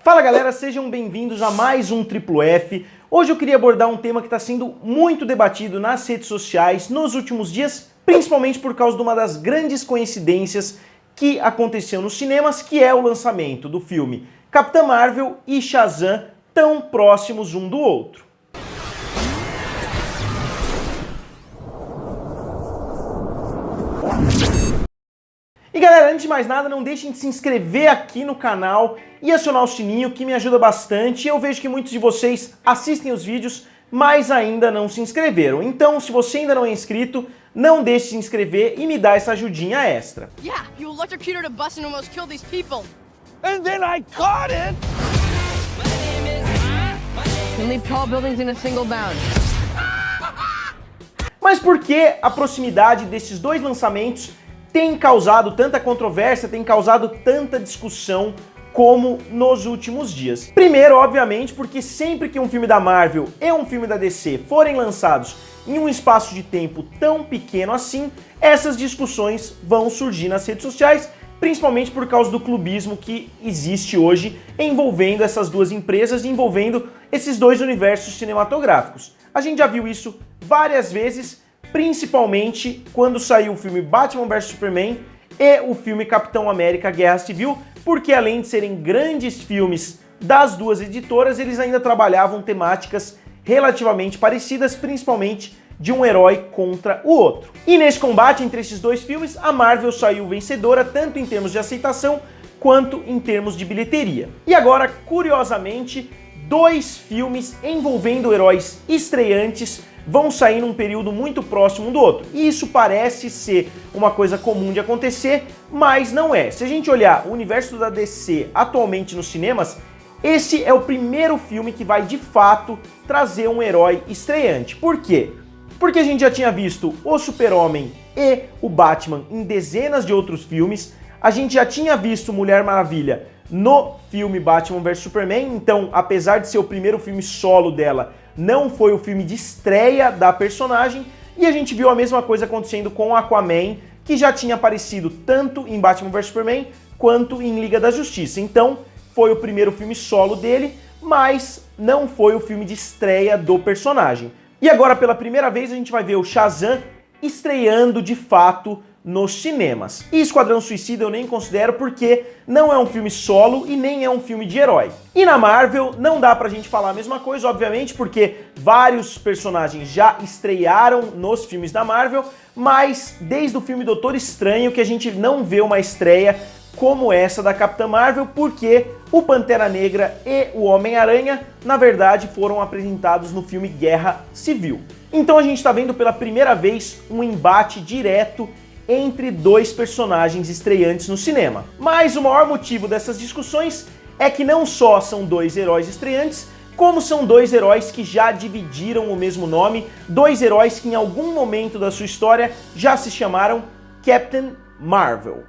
Fala galera, sejam bem-vindos a mais um Triplo F. Hoje eu queria abordar um tema que está sendo muito debatido nas redes sociais nos últimos dias, principalmente por causa de uma das grandes coincidências que aconteceu nos cinemas, que é o lançamento do filme Capitã Marvel e Shazam tão próximos um do outro. E galera, antes de mais nada, não deixem de se inscrever aqui no canal e acionar o sininho, que me ajuda bastante. Eu vejo que muitos de vocês assistem os vídeos, mas ainda não se inscreveram. Então, se você ainda não é inscrito, não deixe de se inscrever e me dá essa ajudinha extra. Yeah, you electrocuted a bus and almost killed these people. And then I caught it! You leave tall buildings in a single bound. Mas por que a proximidade desses dois lançamentos tem causado tanta controvérsia, tem causado tanta discussão como nos últimos dias? Primeiro, obviamente, porque sempre que um filme da Marvel e um filme da DC forem lançados em um espaço de tempo tão pequeno assim, essas discussões vão surgir nas redes sociais, principalmente por causa do clubismo que existe hoje envolvendo essas duas empresas, envolvendo esses dois universos cinematográficos. A gente já viu isso várias vezes, principalmente quando saiu o filme Batman vs Superman e o filme Capitão América Guerra Civil, porque além de serem grandes filmes das duas editoras, eles ainda trabalhavam temáticas relativamente parecidas, principalmente de um herói contra o outro. E nesse combate entre esses dois filmes, a Marvel saiu vencedora tanto em termos de aceitação quanto em termos de bilheteria. E agora, curiosamente, dois filmes envolvendo heróis estreantes vão sair num período muito próximo um do outro. E isso parece ser uma coisa comum de acontecer, mas não é. Se a gente olhar o universo da DC atualmente nos cinemas, esse é o primeiro filme que vai de fato trazer um herói estreante. Por quê? Porque a gente já tinha visto o Super-Homem e o Batman em dezenas de outros filmes, a gente já tinha visto Mulher Maravilha no filme Batman vs Superman, então apesar de ser o primeiro filme solo dela, não foi o filme de estreia da personagem, e a gente viu a mesma coisa acontecendo com Aquaman, que já tinha aparecido tanto em Batman vs Superman quanto em Liga da Justiça. Então foi o primeiro filme solo dele, mas não foi o filme de estreia do personagem. E agora pela primeira vez a gente vai ver o Shazam estreando de fato nos cinemas. E Esquadrão Suicida eu nem considero porque não é um filme solo e nem é um filme de herói. E na Marvel não dá pra gente falar a mesma coisa, obviamente, porque vários personagens já estrearam nos filmes da Marvel, mas desde o filme Doutor Estranho que a gente não vê uma estreia como essa da Capitã Marvel, porque o Pantera Negra e o Homem-Aranha, na verdade, foram apresentados no filme Guerra Civil. Então a gente está vendo pela primeira vez um embate direto entre dois personagens estreantes no cinema. Mas o maior motivo dessas discussões é que não só são dois heróis estreantes, como são dois heróis que já dividiram o mesmo nome, dois heróis que em algum momento da sua história já se chamaram Captain Marvel.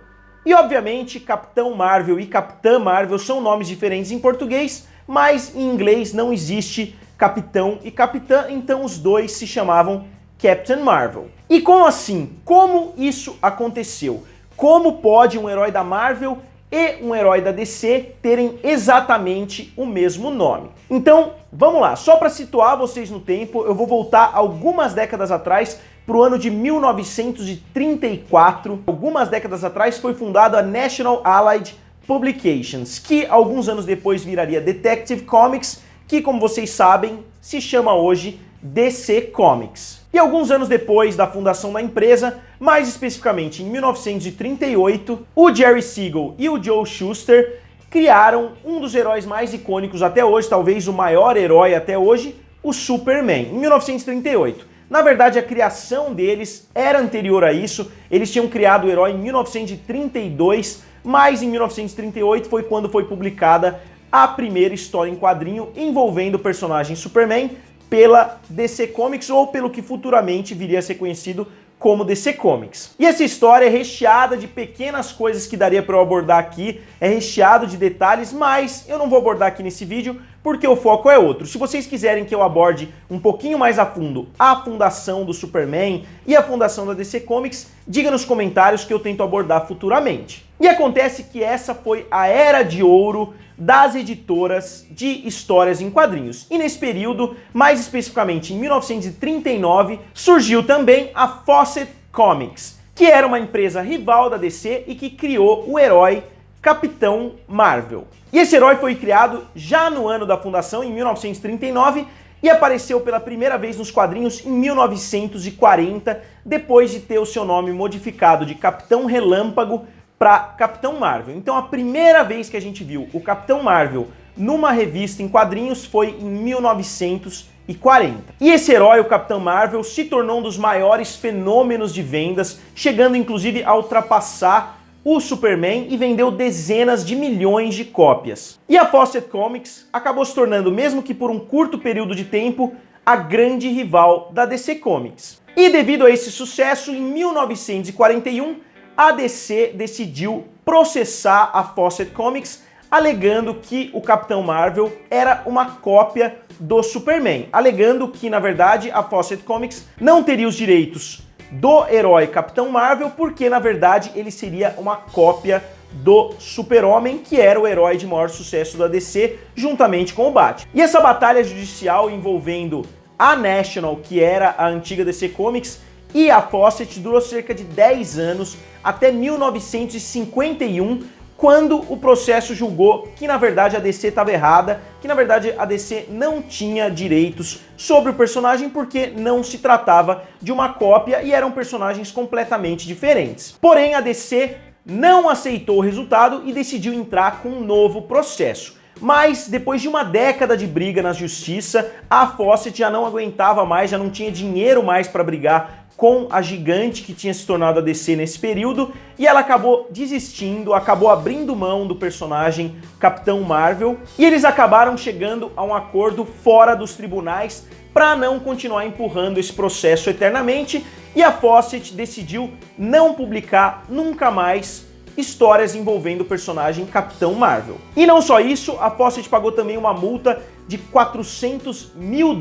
E obviamente Capitão Marvel e Capitã Marvel são nomes diferentes em português, mas em inglês não existe Capitão e Capitã, então os dois se chamavam Captain Marvel. E como assim? Como isso aconteceu? Como pode um herói da Marvel e um herói da DC terem exatamente o mesmo nome? Então, vamos lá. Só para situar vocês no tempo, eu vou voltar algumas décadas atrás, para o ano de 1934. Algumas décadas atrás foi fundada a National Allied Publications, que alguns anos depois viraria Detective Comics, que como vocês sabem, se chama hoje DC Comics. E alguns anos depois da fundação da empresa, mais especificamente em 1938, o Jerry Siegel e o Joe Shuster criaram um dos heróis mais icônicos até hoje, talvez o maior herói até hoje, o Superman, em 1938. Na verdade, a criação deles era anterior a isso, eles tinham criado o herói em 1932, mas em 1938 foi quando foi publicada a primeira história em quadrinho envolvendo o personagem Superman pela DC Comics, ou pelo que futuramente viria a ser conhecido como DC Comics. E essa história é recheada de pequenas coisas que daria para eu abordar aqui, é recheado de detalhes, mas eu não vou abordar aqui nesse vídeo porque o foco é outro. Se vocês quiserem que eu aborde um pouquinho mais a fundo a fundação do Superman e a fundação da DC Comics, diga nos comentários que eu tento abordar futuramente. E acontece que essa foi a era de ouro das editoras de histórias em quadrinhos. E nesse período, mais especificamente em 1939, surgiu também a Fawcett Comics, que era uma empresa rival da DC e que criou o herói Capitão Marvel. E esse herói foi criado já no ano da fundação, em 1939, e apareceu pela primeira vez nos quadrinhos em 1940, depois de ter o seu nome modificado de Capitão Relâmpago para Capitão Marvel. Então a primeira vez que a gente viu o Capitão Marvel numa revista em quadrinhos foi em 1940. E esse herói, o Capitão Marvel, se tornou um dos maiores fenômenos de vendas, chegando inclusive a ultrapassar o Superman e vendeu dezenas de milhões de cópias. E a Fawcett Comics acabou se tornando, mesmo que por um curto período de tempo, a grande rival da DC Comics. E devido a esse sucesso, em 1941, a DC decidiu processar a Fawcett Comics, alegando que o Capitão Marvel era uma cópia do Superman, alegando que, na verdade, a Fawcett Comics não teria os direitos do herói Capitão Marvel, porque, na verdade, ele seria uma cópia do Super-Homem, que era o herói de maior sucesso da DC, juntamente com o Batman. E essa batalha judicial envolvendo a National, que era a antiga DC Comics, e a Fawcett durou cerca de 10 anos, até 1951, quando o processo julgou que na verdade a DC estava errada, que na verdade a DC não tinha direitos sobre o personagem porque não se tratava de uma cópia e eram personagens completamente diferentes. Porém, a DC não aceitou o resultado e decidiu entrar com um novo processo. Mas depois de uma década de briga na justiça, a Fawcett já não aguentava mais, já não tinha dinheiro mais para brigar com a gigante que tinha se tornado a DC nesse período, e ela acabou desistindo, acabou abrindo mão do personagem Capitão Marvel, e eles acabaram chegando a um acordo fora dos tribunais para não continuar empurrando esse processo eternamente, e a Fawcett decidiu não publicar nunca mais histórias envolvendo o personagem Capitão Marvel. E não só isso, a Fawcett pagou também uma multa de $400 mil,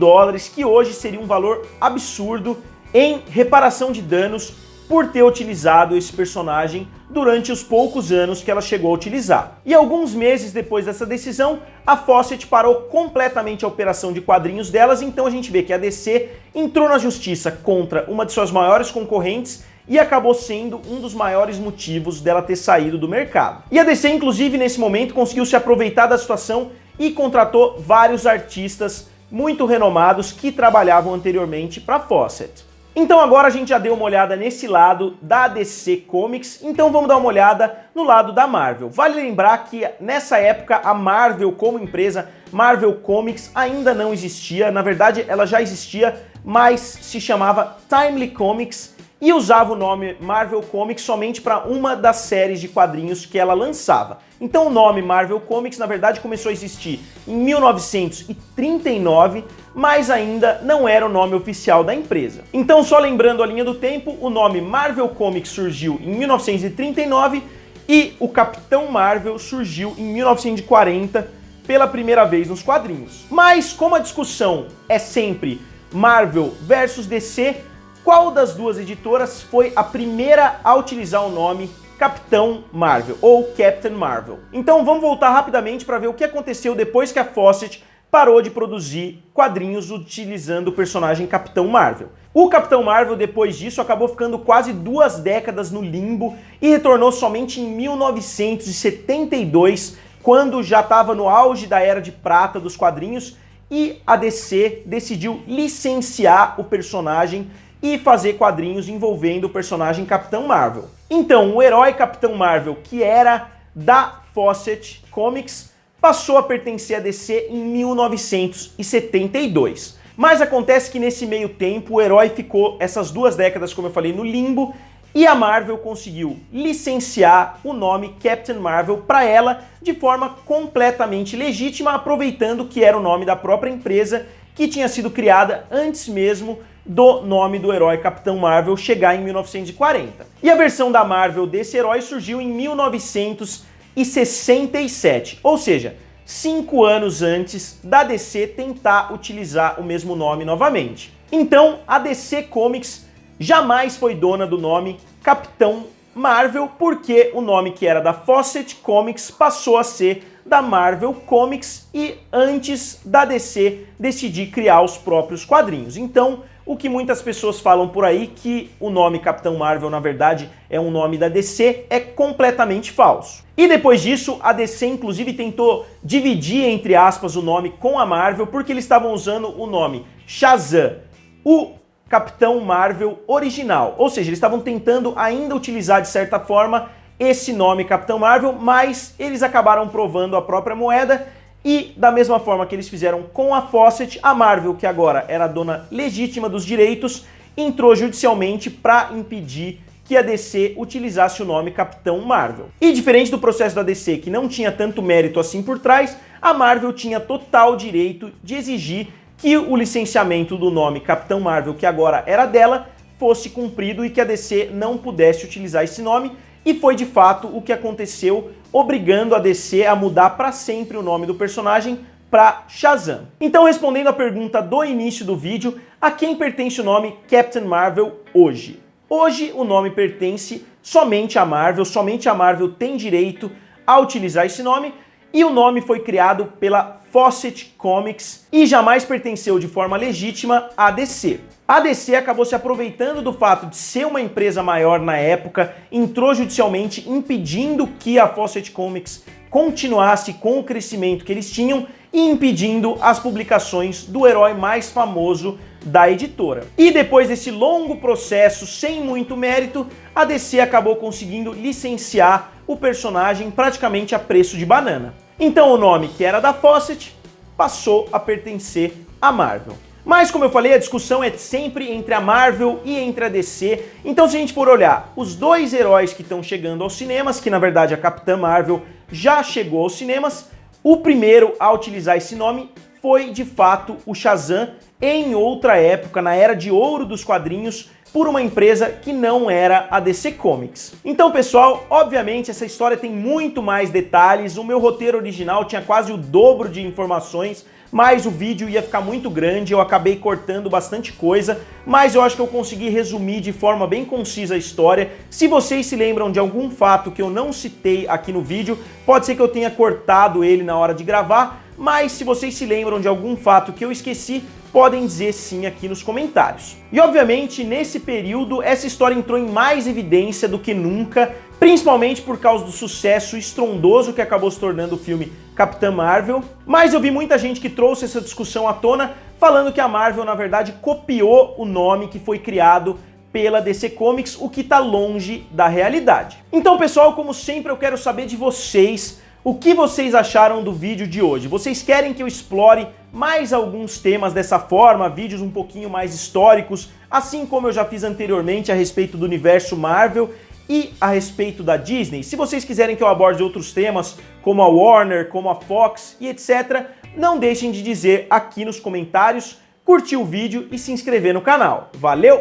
que hoje seria um valor absurdo, em reparação de danos por ter utilizado esse personagem durante os poucos anos que ela chegou a utilizar. E alguns meses depois dessa decisão, a Fawcett parou completamente a operação de quadrinhos delas, então a gente vê que a DC entrou na justiça contra uma de suas maiores concorrentes e acabou sendo um dos maiores motivos dela ter saído do mercado. E a DC, inclusive, nesse momento, conseguiu se aproveitar da situação e contratou vários artistas muito renomados que trabalhavam anteriormente para a Fawcett. Então agora a gente já deu uma olhada nesse lado da DC Comics, então vamos dar uma olhada no lado da Marvel. Vale lembrar que nessa época a Marvel como empresa, Marvel Comics, ainda não existia. Na verdade ela já existia, mas se chamava Timely Comics e usava o nome Marvel Comics somente para uma das séries de quadrinhos que ela lançava. Então o nome Marvel Comics, na verdade, começou a existir em 1939, mas ainda não era o nome oficial da empresa. Então, só lembrando a linha do tempo, o nome Marvel Comics surgiu em 1939 e o Capitão Marvel surgiu em 1940 pela primeira vez nos quadrinhos. Mas como a discussão é sempre Marvel versus DC, qual das duas editoras foi a primeira a utilizar o nome Capitão Marvel ou Captain Marvel? Então vamos voltar rapidamente para ver o que aconteceu depois que a Fawcett parou de produzir quadrinhos utilizando o personagem Capitão Marvel. O Capitão Marvel, depois disso, acabou ficando quase 2 décadas no limbo e retornou somente em 1972, quando já estava no auge da Era de Prata dos quadrinhos, e a DC decidiu licenciar o personagem e fazer quadrinhos envolvendo o personagem Capitão Marvel. Então, o herói Capitão Marvel, que era da Fawcett Comics, passou a pertencer à DC em 1972. Mas acontece que nesse meio tempo o herói ficou essas 2 décadas, como eu falei, no limbo, e a Marvel conseguiu licenciar o nome Captain Marvel para ela de forma completamente legítima, aproveitando que era o nome da própria empresa que tinha sido criada antes mesmo do nome do herói Capitão Marvel chegar em 1940. E a versão da Marvel desse herói surgiu em 1967, ou seja, 5 anos antes da DC tentar utilizar o mesmo nome novamente. Então, a DC Comics jamais foi dona do nome Capitão Marvel, porque o nome que era da Fawcett Comics passou a ser da Marvel Comics e antes da DC decidir criar os próprios quadrinhos. Então, o que muitas pessoas falam por aí, que o nome Capitão Marvel, na verdade, é um nome da DC, é completamente falso. E depois disso, a DC inclusive tentou dividir, entre aspas, o nome com a Marvel, porque eles estavam usando o nome Shazam, o Capitão Marvel original. Ou seja, eles estavam tentando ainda utilizar, de certa forma, esse nome Capitão Marvel, mas eles acabaram provando a própria moeda e, da mesma forma que eles fizeram com a Fawcett, a Marvel, que agora era a dona legítima dos direitos, entrou judicialmente para impedir que a DC utilizasse o nome Capitão Marvel. E diferente do processo da DC, que não tinha tanto mérito assim por trás, a Marvel tinha total direito de exigir que o licenciamento do nome Capitão Marvel, que agora era dela, fosse cumprido e que a DC não pudesse utilizar esse nome, e foi de fato o que aconteceu, obrigando a DC a mudar para sempre o nome do personagem para Shazam. Então, respondendo à pergunta do início do vídeo, a quem pertence o nome Captain Marvel hoje? Hoje o nome pertence somente à Marvel tem direito a utilizar esse nome, e o nome foi criado pela Fawcett Comics e jamais pertenceu de forma legítima à DC. A DC acabou se aproveitando do fato de ser uma empresa maior na época, entrou judicialmente impedindo que a Fawcett Comics continuasse com o crescimento que eles tinham e impedindo as publicações do herói mais famoso da editora. E depois desse longo processo, sem muito mérito, a DC acabou conseguindo licenciar o personagem praticamente a preço de banana. Então o nome que era da Fawcett passou a pertencer à Marvel. Mas, como eu falei, a discussão é sempre entre a Marvel e entre a DC. Então, se a gente for olhar os dois heróis que estão chegando aos cinemas, que na verdade a Capitã Marvel já chegou aos cinemas, o primeiro a utilizar esse nome foi, de fato, o Shazam, em outra época, na era de ouro dos quadrinhos, por uma empresa que não era a DC Comics. Então, pessoal, obviamente essa história tem muito mais detalhes, o meu roteiro original tinha quase o dobro de informações, mas o vídeo ia ficar muito grande, eu acabei cortando bastante coisa, mas eu acho que eu consegui resumir de forma bem concisa a história. Se vocês se lembram de algum fato que eu não citei aqui no vídeo, pode ser que eu tenha cortado ele na hora de gravar, mas se vocês se lembram de algum fato que eu esqueci, podem dizer sim aqui nos comentários. E obviamente, nesse período, essa história entrou em mais evidência do que nunca, principalmente por causa do sucesso estrondoso que acabou se tornando o filme Capitã Marvel, mas eu vi muita gente que trouxe essa discussão à tona, falando que a Marvel, na verdade, copiou o nome que foi criado pela DC Comics, o que tá longe da realidade. Então, pessoal, como sempre, eu quero saber de vocês o que vocês acharam do vídeo de hoje. Vocês querem que eu explore mais alguns temas dessa forma, vídeos um pouquinho mais históricos, assim como eu já fiz anteriormente a respeito do universo Marvel e a respeito da Disney? Se vocês quiserem que eu aborde outros temas, como a Warner, como a Fox e etc., não deixem de dizer aqui nos comentários, curtir o vídeo e se inscrever no canal. Valeu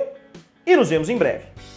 e nos vemos em breve!